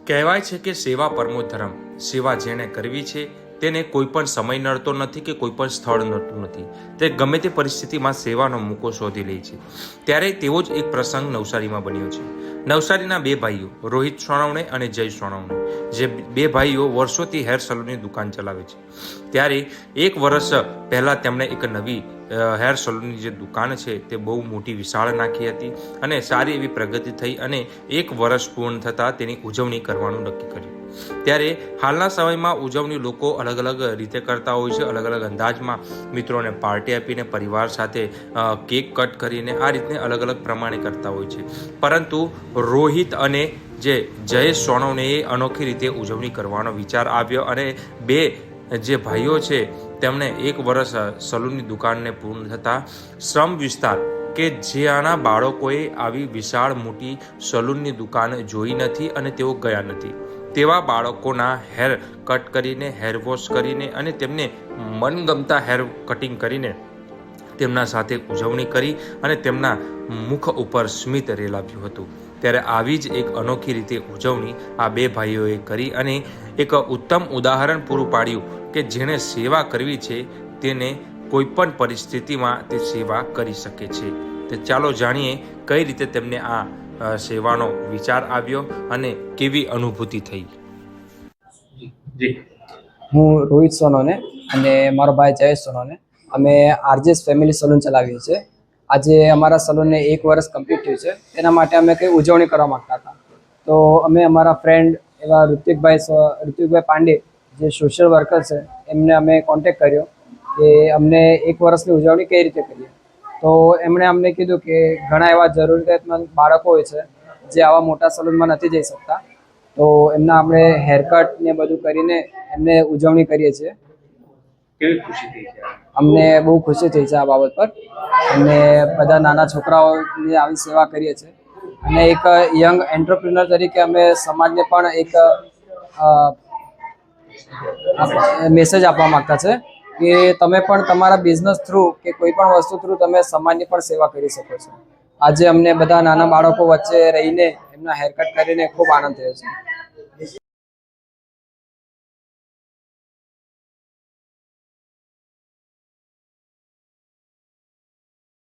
કહેવાય છે કે સેવા પરમો ધર્મ. સેવા જેણે કરવી છે તેને કોઈ પણ સમય નડતો નથી કે કોઈ પણ સ્થળ નડતું નથી. તે ગમે તે પરિસ્થિતિમાં સેવાનો મોકો શોધી લે છે. ત્યારે તેવો જ એક પ્રસંગ નવસારીમાં બન્યો છે. નવસારીના બે ભાઈઓ રોહિત સોનવણે અને જય સોનવણે, જે બે ભાઈઓ વર્ષોથી હેર સલૂનની દુકાન ચલાવે છે. ત્યારે એક વર્ષ પહેલાં તેમણે એક નવી હેર સલૂનની જે દુકાન છે તે બહુ મોટી વિશાળ નાખી હતી અને સારી એવી પ્રગતિ થઈ અને એક વર્ષ પૂર્ણ થતાં તેની ઉજવણી કરવાનું નક્કી કર્યું. ત્યારે હાલના સમયમાં ઉજવણી લોકો અલગ અલગ રીતે કરતા હોય છે, અલગ અલગ અંદાજમાં મિત્રોને પાર્ટી આપીને, પરિવાર સાથે કેક કટ કરીને, આ રીતને અલગ અલગ પ્રમાણે કરતા હોય છે. પરંતુ રોહિત અને જે જયેશ સોનવને એ અનોખી રીતે ઉજવણી કરવાનો વિચાર આવ્યો અને બે જે ભાઈઓ છે તેમણે એક વર્ષ સલૂનની દુકાનને પૂર્ણ થતાં શ્રમ વિસ્તાર કે જ્યાંના બાળકોએ આવી વિશાળ મોટી સલૂનની દુકાન જોઈ નથી અને તેઓ ગયા નથી, તેવા બાળકોના હેર કટ કરીને, હેર વોશ કરીને અને તેમને મનગમતા હેર કટિંગ કરીને તેમના સાથે ઉજવણી કરી અને તેમના મુખ ઉપર સ્મિત રેલાવ્યું હતું. ત્યારે આવી જ એક અનોખી રીતે ઉજવણી આ બે ભાઈઓએ કરી અને એક ઉત્તમ ઉદાહરણ પૂરું પાડ્યું કે જેણે સેવા કરવી છે તેને કોઈ પણ પરિસ્થિતિમાં તે સેવા કરી શકે છે. તો ચાલો જાણીએ કઈ રીતે તેમને આ સેવાનો વિચાર આવ્યો અને કેવી અનુભૂતિ થઈ. જી, હું રોહિત સોનોને અને મારો ભાઈ જયેશ સોનોને અમે આરજેસ ફેમિલી સલૂન ચલાવીએ છીએ. આજે અમારા સલૂનને એક વર્ષ કમ્પ્લીટ થયું છે. એના માટે અમે કંઈ ઉજવણી કરવા માગતા હતા, તો અમે અમારા ફ્રેન્ડ એવા ઋત્વિકભાઈ પાંડે જે સોશિયલ વર્કર છે એમને અમે કોન્ટેક્ટ કર્યો કે અમને એક વર્ષની ઉજવણી કઈ રીતે કરીએ. તો એમણે અમને કીધું કે ઘણા એવા જરૂરિયાતમંદ બાળકો હોય છે જે આવા મોટા સલૂનમાં નથી જઈ શકતા, તો એમના આપણે હેરકટ ને બધું કરીને એમને ઉજવણી કરીએ છીએ. કેવી ખુશી થઈ છે? અમને બહુ ખુશી થઈ છે આ બાબત પર. અને બધા નાના છોકરાઓની આવી સેવા કરીએ છીએ અને એક યંગ એન્ટરપ્રિનર તરીકે અમે સમાજને પણ એક મેસેજ આપવા માંગતા છે કે તમે પણ તમારા બિઝનેસ થ્રુ કે કોઈ પણ વસ્તુ થ્રુ તમે સમાજની પણ સેવા કરી શકો છો. આજે અમને બધા નાના બાળકો વચ્ચે રહીને એમના હેરકટ કરીને ખૂબ આનંદ થયો છે.